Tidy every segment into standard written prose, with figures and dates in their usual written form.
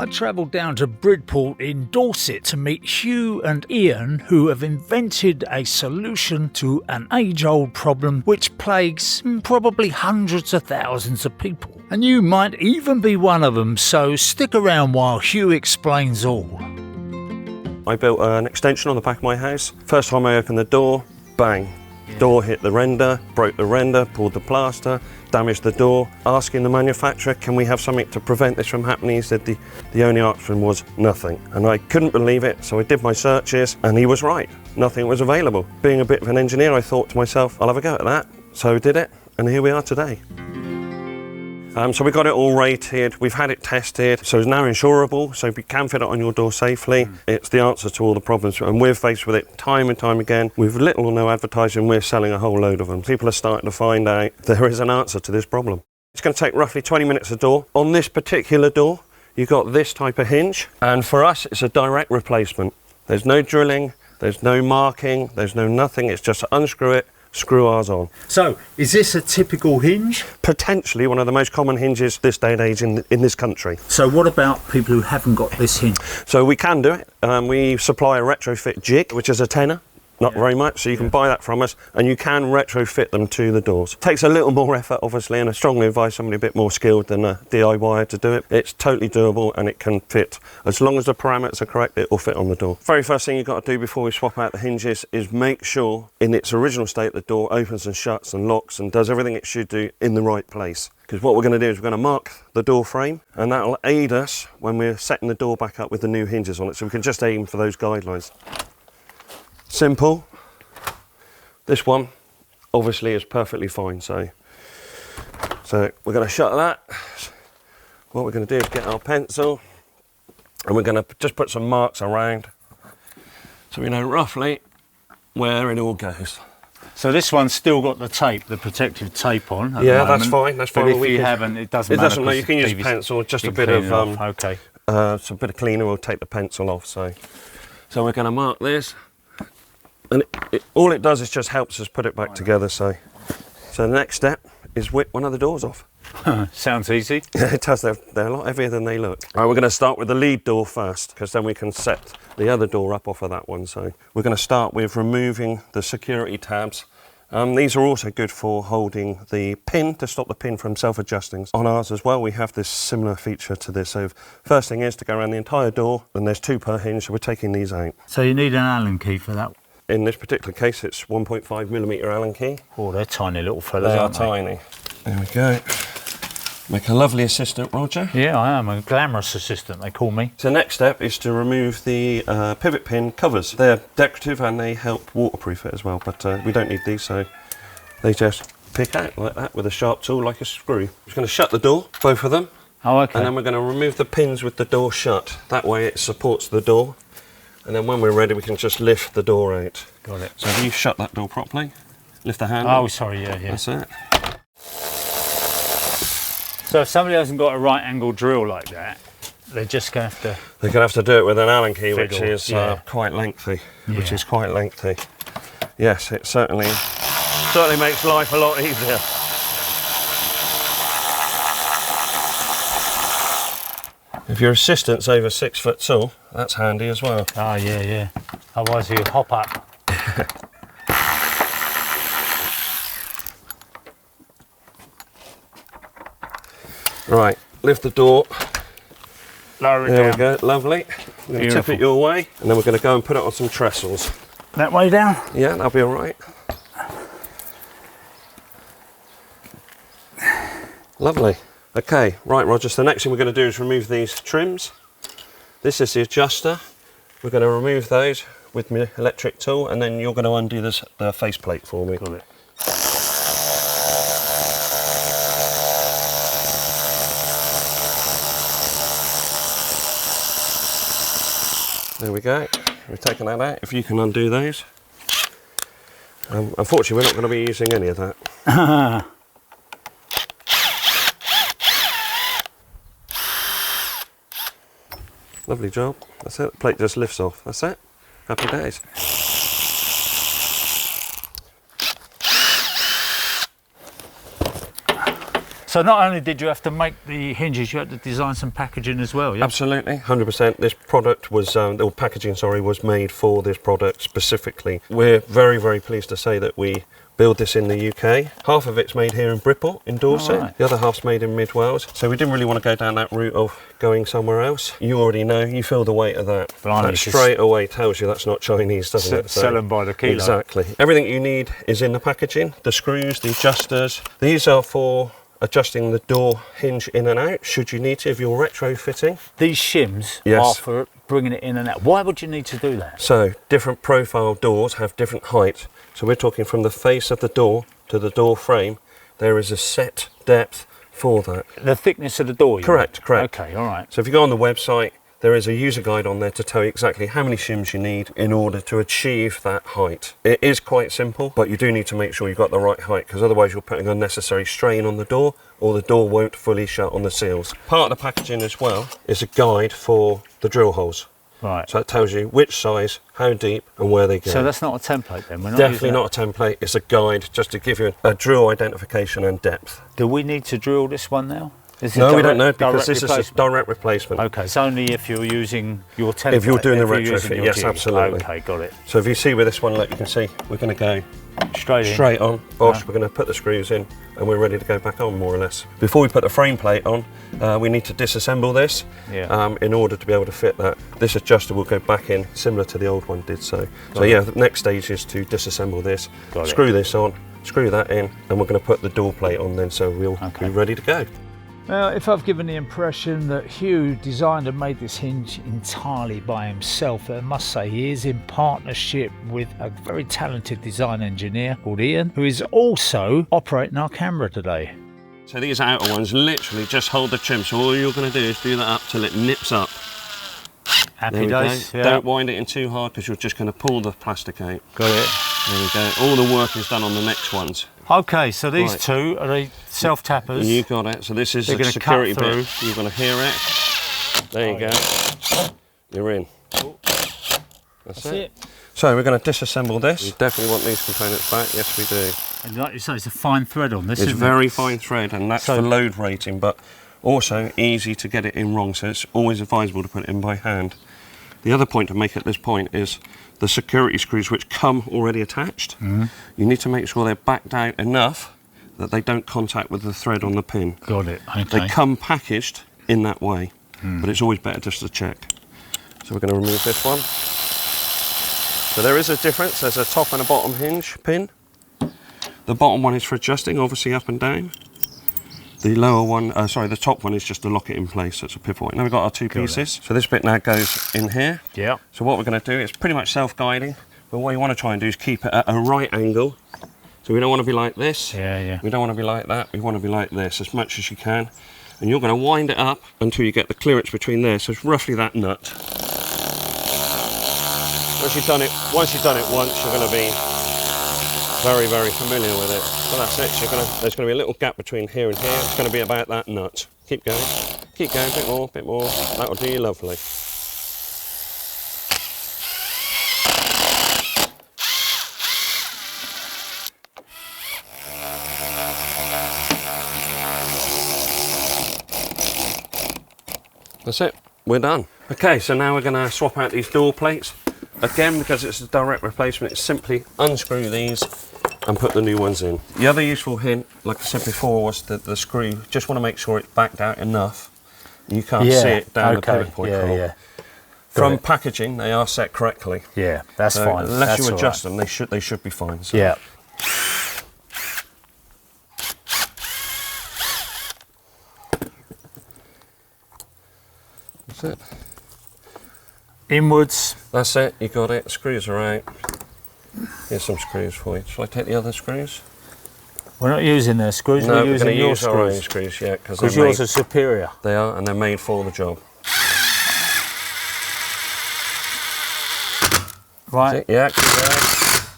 I travelled down to Bridport in Dorset to meet Hugh and Ian, who have invented a solution to an age-old problem which plagues probably hundreds of thousands of people. And you might even be one of them, so stick around while Hugh explains all. I built an extension on the back of my house. First time I opened the door, bang. Door hit the render, broke the render, pulled the plaster, damaged the door. Asking the manufacturer, can we have something to prevent this from happening? He said the only option was nothing. And I couldn't believe it, so I did my searches, and he was right. Nothing was available. Being a bit of an engineer, I thought to myself, I'll have a go at that. So I did it, and here we are today. So we got it all rated, we've had it tested, so it's now insurable, so you can fit it on your door safely. It's the answer to all the problems, and we're faced with it time and time again. With little or no advertising, we're selling a whole load of them. People are starting to find out there is an answer to this problem. It's going to take roughly 20 minutes a door. On this particular door, you've got this type of hinge, and for us, it's a direct replacement. There's no drilling, there's no marking, there's no nothing, it's just unscrew it, screw ours on. So, is this a typical hinge? Potentially one of the most common hinges this day and age in this country. So what about people who haven't got this hinge? So we can do it. We supply a retrofit jig, which is a tenner. Not very much, so you can buy that from us, and you can retrofit them to the doors. Takes a little more effort, obviously, and I strongly advise somebody a bit more skilled than a DIYer to do it. It's totally doable, and it can fit. As long as the parameters are correct, it will fit on the door. Very first thing you've got to do before we swap out the hinges is make sure, in its original state, the door opens and shuts and locks and does everything it should do in the right place. Because what we're going to do is we're going to mark the door frame, and that will aid us when we're setting the door back up with the new hinges on it, so we can just aim for those guidelines. Simple. This one obviously is perfectly fine, so we're going to shut that. What we're going to do is get our pencil, and we're going to just put some marks around so we know roughly where it all goes. So this one's still got the tape, the protective tape on. Yeah, that's fine. That's fine. But if you haven't, it doesn't matter. It doesn't matter. You can use pencil, just a bit of okay. Some bit of cleaner will take the pencil off. So we're going to mark this. And all it does is just helps us put it back together. So the next step is whip one of the doors off. Sounds easy. It does. They're a lot heavier than they look. All right, we're going to start with the lead door first, because then we can set the other door up off of that one. So we're going to start with removing the security tabs. These are also good for holding the pin, to stop the pin from self-adjusting. On ours as well, we have this similar feature to this. So first thing is to go around the entire door, and there's 2 per hinge, so we're taking these out. So you need an Allen key for that? In this particular case, it's 1.5mm Allen key. Oh, they're tiny little fellas, They are aren't they? tiny. There we go. Make a lovely assistant, Roger. Yeah, I am a glamorous assistant, they call me. So next step is to remove the pivot pin covers. They're decorative and they help waterproof it as well, but we don't need these, so they just pick out like that with a sharp tool, like a screw. I'm just going to shut the door, both of them. Oh, okay. And then we're going to remove the pins with the door shut. That way it supports the door. And then when we're ready, we can just lift the door out. Got it. So if you shut that door properly, lift the handle. Oh, sorry, yeah. That's it. So if somebody hasn't got a right angle drill like that, they're just going to have to... They're going to have to do it with an Allen key, which Fiddle, is quite lengthy. Yeah. Which is quite lengthy. Yes, it certainly makes life a lot easier. If your assistant's over 6 foot tall, that's handy as well. Oh, yeah. Otherwise he'll hop up. Right, lift the door. Lower it There down. we go, lovely. We're going to tip it your way, and then we're going to go and put it on some trestles. That way down? Yeah, that'll be all right. Lovely. Okay, right, Roger, so the next thing we're going to do is remove these trims. This is the adjuster. We're going to remove those with my electric tool, and then you're going to undo the faceplate for me. Got it. There we go. We've taken that out. If you can undo those. Unfortunately, we're not going to be using any of that. Lovely job. That's it. The plate just lifts off. That's it. Happy days. So not only did you have to make the hinges, you had to design some packaging as well, yeah? Absolutely, 100%. This product was, or packaging, sorry, was made for this product specifically. We're very, very pleased to say that we build this in the UK. Half of it's made here in Bridport, in Dorset. Right. The other half's made in Mid Wales. So we didn't really want to go down that route of going somewhere else. You already know, you feel the weight of that. Blimey, That straight away tells you that's not Chinese, doesn't it? So, sell them by the kilo. Exactly. Everything you need is in the packaging. The screws, the adjusters. These are for adjusting the door hinge in and out, should you need to, if you're retrofitting. These shims Yes. are for bringing it in and out. Why would you need to do that? So, different profile doors have different height. So we're talking from the face of the door to the door frame, there is a set depth for that. The thickness of the door, you Correct, mean? correct. Okay, all right. So if you go on the website, there is a user guide on there to tell you exactly how many shims you need in order to achieve that height. It is quite simple, but you do need to make sure you've got the right height, because otherwise you're putting unnecessary strain on the door, or the door won't fully shut on the seals. Part of the packaging as well is a guide for the drill holes. Right. So it tells you which size, how deep, and where they go. So that's not a template then? We're not Definitely using not a template, it's a guide just to give you a drill identification and depth. Do we need to drill this one now? Is it No, we direct- don't know, because direct this is a replacement? direct replacement. Okay, it's only if you're using your template. If you're doing the you're using retrofit, your yes, jig. absolutely. Okay, got it. So if you see with this one, look, you can see we're going to go Straight in. straight on. Bosch, Yeah. we're going to put the screws in and we're ready to go back on, more or less. Before we put the frame plate on, we need to disassemble this in order to be able to fit that. This adjuster will go back in, similar to the old one did so. So yeah, the next stage is to disassemble this, Got it. screw this on, screw that in, and we're going to put the door plate on then, so we'll be ready to go. Well, if I've given the impression that Hugh designed and made this hinge entirely by himself, I must say he is in partnership with a very talented design engineer called Ian, who is also operating our camera today. So these outer ones literally just hold the trim, so all you're going to do is do that up till it nips up. Happy days. Go. Don't wind it in too hard, because you're just going to pull the plastic out. Got it. There we go. All the work is done on the next ones. Okay, so these Right. two are they self-tappers? You got it. So this is They're the gonna security cut bit. You're going to hear it. There you go. You're in. That's it. So we're going to disassemble this. We definitely want these components back. Yes, we do. And like you say, it's a fine thread on this, It's isn't very it? fine thread, and that's So- for load rating, but also easy to get it in wrong. So it's always advisable to put it in by hand. The other point to make at this point is the security screws, which come already attached. You need to make sure they're backed out enough that they don't contact with the thread on the pin. Got it. Okay. They come packaged in that way, but it's always better just to check. So we're going to remove this one. So there is a difference. There's a top and a bottom hinge pin. The bottom one is for adjusting, obviously up and down. The lower one, the top one is just to lock it in place, so it's a pivot. Now we've got our two pieces. So this bit now goes in here. Yeah. So what we're going to do is pretty much self-guiding, but what you want to try and do is keep it at a right angle. So we don't want to be like this. Yeah. We don't want to be like that. We want to be like this as much as you can. And you're going to wind it up until you get the clearance between there. So it's roughly that nut. Once you've done it once, you're going to be very, very familiar with it. So that's it. So there's going to be a little gap between here and here. It's going to be about that nut. Keep going. Keep going. Bit more. Bit more. That'll do you lovely. That's it, we're done. Okay, so now we're going to swap out these door plates. Again, because it's a direct replacement, it's simply unscrew these and put the new ones in. The other useful hint, like I said before, was that the screw, just want to make sure it's backed out enough. You can't see it down the pivot point hole. From packaging, they are set correctly. Yeah, that's So fine. unless That's you adjust all them, they should be fine. So. Yeah. That's it. Inwards. That's it, you got it. Screws are out. Here's some screws for you. Shall I take the other screws? We're not using their screws, No, we're we're using going to your use our own screws. screws, yeah, Because yours are superior. They are, and they're made for the job. Right? Yeah,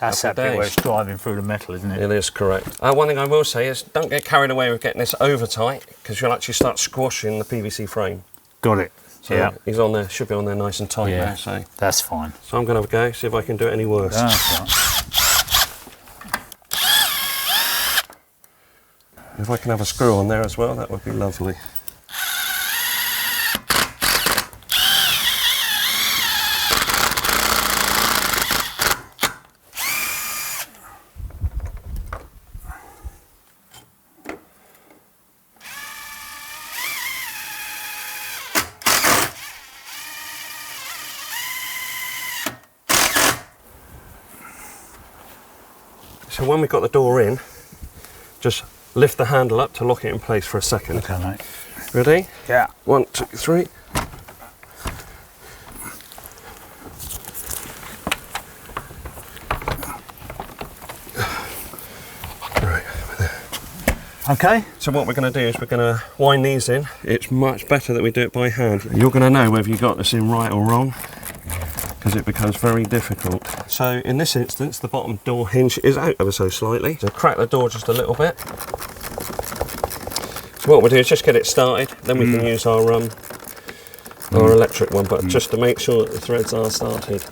That's that bit where it's driving through the metal, isn't it? it is correct. One thing I will say is don't get carried away with getting this over tight, because you'll actually start squashing the PVC frame. Got it. So yeah. he's on there, should be on there nice and tight now. So That's fine. I'm going to have a go, see if I can do it any worse. That's right. If I can have a screw on there as well, that would be lovely. So when we've got the door in, just lift the handle up to lock it in place for a second. Okay, mate. Ready? Yeah. 1, 2, 3. Right, Okay. so what we're going to do is we're going to wind these in. It's much better that we do it by hand. You're going to know whether you got this in right or wrong, because it becomes very difficult. So in this instance, the bottom door hinge is out ever so slightly. So crack the door just a little bit. So what we'll do is just get it started, then we can use our electric one, but just to make sure that the threads are started.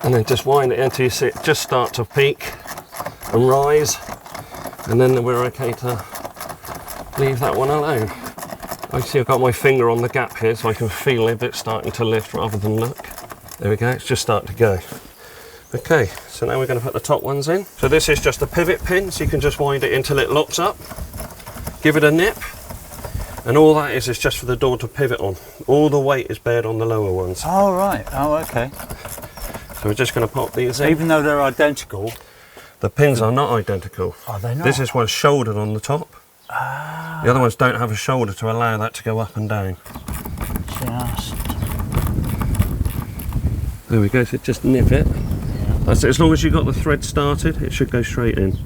And then just wind it until you see it just start to peak and rise, and then we're okay to leave that one alone. I see I've got my finger on the gap here, so I can feel it starting to lift rather than look. There we go, it's just starting to go. Okay, so now we're going to put the top ones in. So this is just a pivot pin, so you can just wind it until it locks up. Give it a nip, and all that is just for the door to pivot on. All the weight is bared on the lower ones. Oh, right. Oh, okay. So we're just going to pop these in. Even though they're identical. The pins are not identical. Are they not? This is one shouldered on the top. Ah. The other ones don't have a shoulder to allow that to go up and down. Just. There we go, so just nip it. That's it. As long as you've got the thread started, it should go straight in.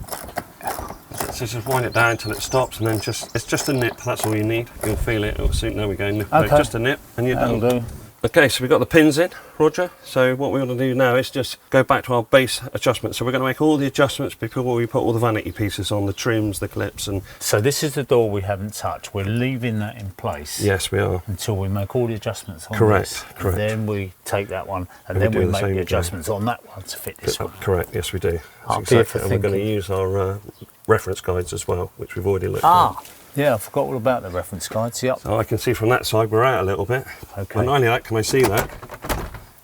So just wind it down until it stops, and then it's just a nip, that's all you need. You'll feel it, it'll soon, there we go, nip. Okay. Just a nip, and you're done. That'll do. Okay, so we've got the pins in, Roger. So what we want to do now is just go back to our base adjustment. So we're going to make all the adjustments before we put all the vanity pieces on, the trims, the clips, and... So this is the door we haven't touched. We're leaving that in place. Yes, we are. Until we make all the adjustments on Correct, this. correct. Then we take that one, and And then we we do the make same the again. adjustments on that one to fit this one. Correct, yes we do. Up That's here exactly. for And we're going to thinking. use our reference guides as well, which we've already looked at. Ah, yeah, I forgot all about the reference guides. Yep. So I can see from that side we're out a little bit. Okay. And not only that, can I see that?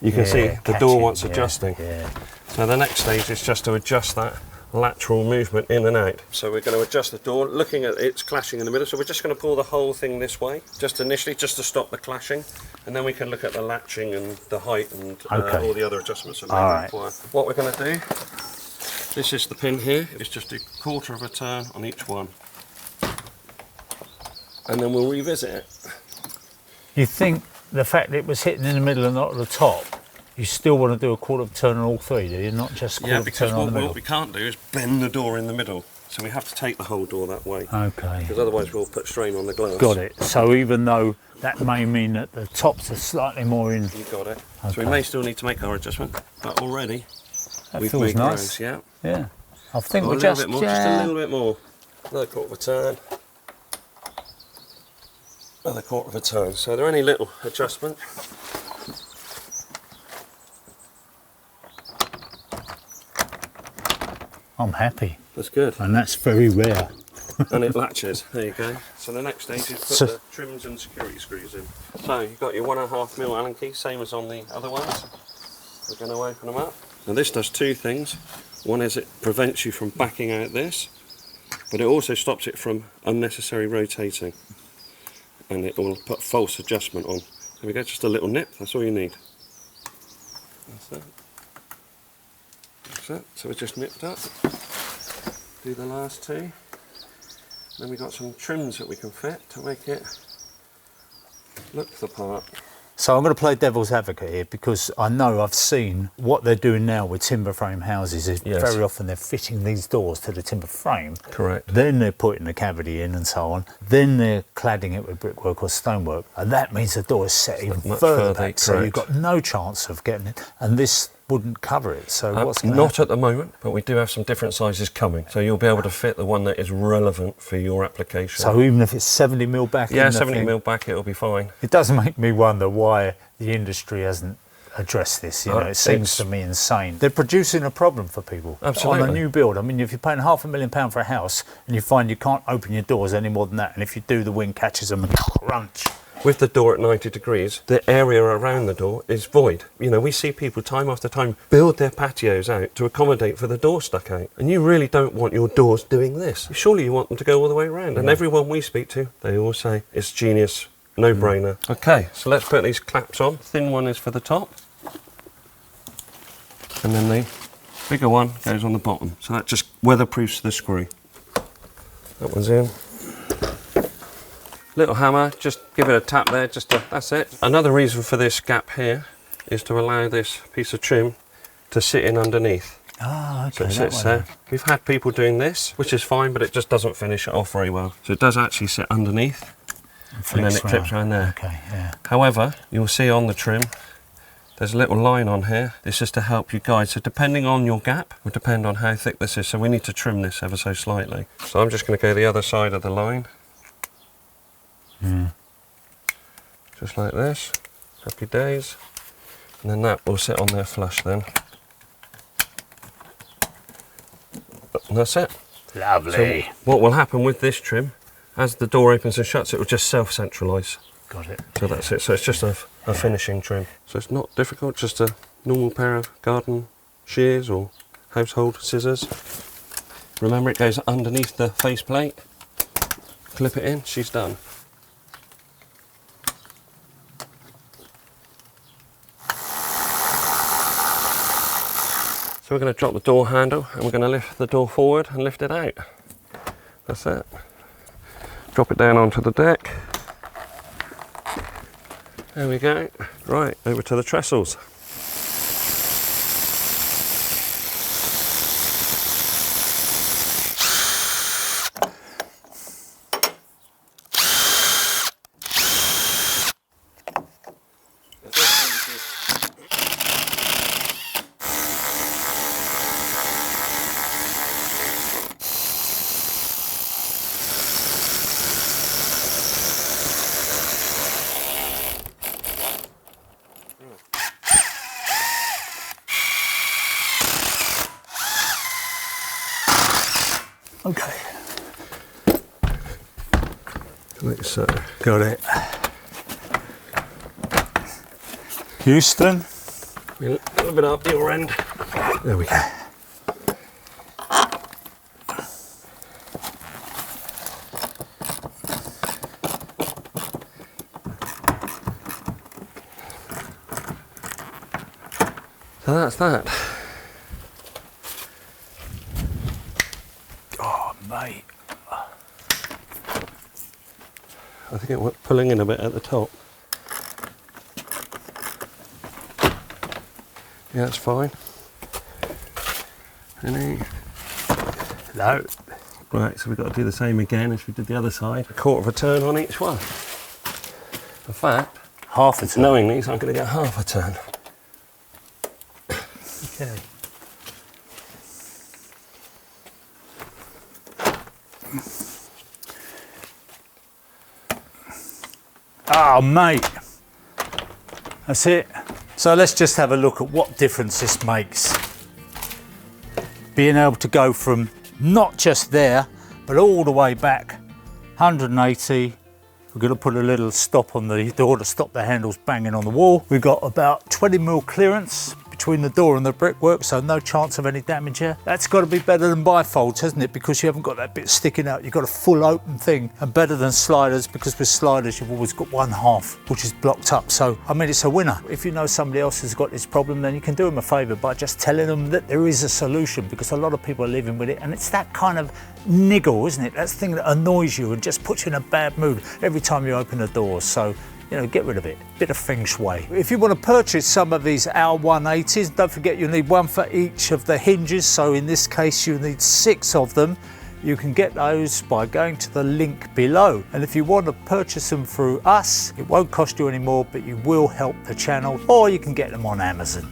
You can see the catch door it, wants yeah, adjusting. Yeah. So the next stage is just to adjust that lateral movement in and out. So we're going to adjust the door, looking at it's clashing in the middle. So we're just going to pull the whole thing this way, just initially, just to stop the clashing. And then we can look at the latching and the height and all the other adjustments that may require. What we're going to do, this is the pin here, is just a quarter of a turn on each one. And then we'll revisit it. You think the fact that it was hitting in the middle and not at the top, you still want to do a quarter of a turn on all three, do you? Not just quarter of a turn on the middle? What we can't do is bend the door in the middle. So we have to take the whole door that way. Okay. Because otherwise we'll put strain on the glass. Got it. So even though that may mean that the tops are slightly more in... You got it. Okay. So we may still need to make our adjustment, but already That we've feels made nice. grows, yeah. Yeah. I think Oh, we're a little just... bit more, just a little bit more. Another quarter of a turn. Another quarter of a turn. So are there any little adjustments? I'm happy. That's good. And that's very rare. And it latches. There you go. So the next stage is put the trims and security screws in. So you've got your 1.5mm Allen key, same as on the other ones. We're going to open them up. Now this does two things. One is it prevents you from backing out this, but it also stops it from unnecessary rotating. And it will put false adjustment on. There we go, just a little nip, that's all you need. That's it. That's it. So we're just nipped up. Do the last two. Then we've got some trims that we can fit to make it look the part. So I'm going to play devil's advocate here, because I know I've seen what they're doing now with timber frame houses is very often they're fitting these doors to the timber frame. Correct. Then they're putting the cavity in and so on. Then they're cladding it with brickwork or stonework. And that means the door is set even further back. So you've got no chance of getting it. And this wouldn't cover it. So what's going to Not at the moment, but we do have some different sizes coming. So you'll be able to fit the one that is relevant for your application. So even if it's 70mm back? Yeah, 70mm back, it'll be fine. It does make me wonder why the industry hasn't address this. You know, it Absolutely. seems to me insane. They're producing a problem for people. Absolutely. On a new build. I mean, if you're paying £500,000 for a house and you find you can't open your doors any more than that, and if you do, the wind catches them and crunch. With the door at 90 degrees, the area around the door is void. You know, we see people time after time build their patios out to accommodate for the door stuck out. And you really don't want your doors doing this. Surely you want them to go all the way around. And everyone we speak to, they all say, it's genius, no-brainer. Okay, so let's put these claps on. Thin one is for the top. And then the bigger one goes on the bottom. So that just weatherproofs the screw. That one's in. Little hammer, just give it a tap there, that's it. Another reason for this gap here is to allow this piece of trim to sit in underneath. Ah, okay. So it sits there. We've had people doing this, which is fine, but it just doesn't finish it off very well. So it does actually sit underneath, and then it clips around there. Okay, yeah. However, you'll see on the trim, there's a little line on here. This is to help you guide. So depending on your gap, will depend on how thick this is. So we need to trim this ever so slightly. So I'm just going to go the other side of the line. Just like this, happy days, and then that will sit on there flush then. And that's it. Lovely. So what will happen with this trim, as the door opens and shuts, it will just self-centralise. Got it. So that's it, so it's just a finishing trim. So it's not difficult, just a normal pair of garden shears or household scissors. Remember, it goes underneath the faceplate. Clip it in, she's done. So we're going to drop the door handle and we're going to lift the door forward and lift it out. That's it. Drop it down onto the deck. There we go. Right, over to the trestles. Okay. Like so. Got it. Houston. A little bit up your end. There we go. So that's that. Oh, mate. I think it was pulling in a bit at the top. Yeah, that's fine. Any? No. Right, so we've got to do the same again as we did the other side. A quarter of a turn on each one. In fact, Half a turn. knowing these, I'm going to get half a turn. Okay. Oh, mate. That's it. So let's just have a look at what difference this makes. Being able to go from not just there, but all the way back, 180. We're going to put a little stop on the door to stop the handles banging on the wall. We've got about 20mm clearance between the door and the brickwork, so no chance of any damage here. That's got to be better than bifolds, hasn't it? Because you haven't got that bit sticking out. You've got a full open thing, and better than sliders, because with sliders you've always got one half which is blocked up. So I mean, it's a winner. If you know somebody else has got this problem, then you can do them a favour by just telling them that there is a solution, because a lot of people are living with it, and it's that kind of niggle, isn't it? That's the thing that annoys you and just puts you in a bad mood every time you open the doors. So, you know, get rid of it. Bit of feng shui. If you want to purchase some of these our 180s, don't forget you need one for each of the hinges. So in this case, you need 6 of them. You can get those by going to the link below. And if you want to purchase them through us, it won't cost you any more, but you will help the channel, or you can get them on Amazon.